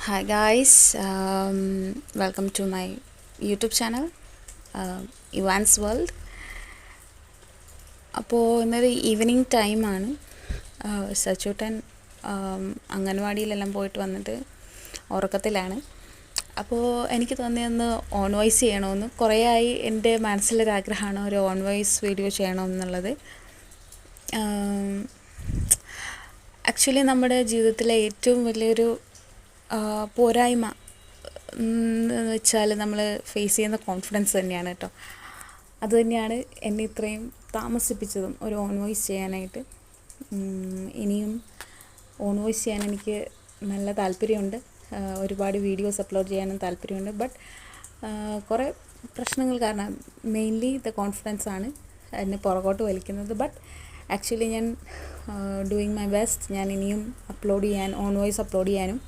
Hi guys, welcome to my YouTube channel, Ivan's World. അപ്പോൾ ഇന്നൊരു evening ടൈമാണ്. സച്ചൂട്ടൻ അംഗൻവാടിയിലെല്ലാം പോയിട്ട് വന്നിട്ട് ഉറക്കത്തിലാണ്. അപ്പോൾ എനിക്ക് തോന്നിയൊന്ന് ഓൺ വോയിസ് ചെയ്യണമെന്ന്. കുറേ ആയി എൻ്റെ മനസ്സിലൊരാഗ്രഹമാണ് ഒരു ഓൺ വോയിസ് വീഡിയോ ചെയ്യണമെന്നുള്ളത്. ആക്ച്വലി നമ്മുടെ ജീവിതത്തിലെ ഏറ്റവും വലിയൊരു പോരായ്മ എന്ന് വെച്ചാൽ നമ്മൾ ഫേസ് ചെയ്യുന്ന കോൺഫിഡൻസ് തന്നെയാണ് കേട്ടോ. അതുതന്നെയാണ് എന്നെ ഇത്രയും താമസിപ്പിച്ചതും ഒരു ഓൺ വോയിസ് ചെയ്യാനായിട്ട്. ഇനിയും ഓൺ വോയിസ് ചെയ്യാൻ എനിക്ക് നല്ല താല്പര്യമുണ്ട്. ഒരുപാട് വീഡിയോസ് അപ്ലോഡ് ചെയ്യാനും താല്പര്യമുണ്ട്. ബട്ട് കുറേ പ്രശ്നങ്ങൾ കാരണം മെയിൻലി ദ കോൺഫിഡൻസ് ആണ് എന്നെ പുറകോട്ട് വലിക്കുന്നത്. ബട്ട് ആക്ച്വലി ഞാൻ ഡൂയിങ് മൈ ബെസ്റ്റ്. ഞാൻ ഇനിയും ഓൺ വോയിസ് അപ്ലോഡ് ചെയ്യാനും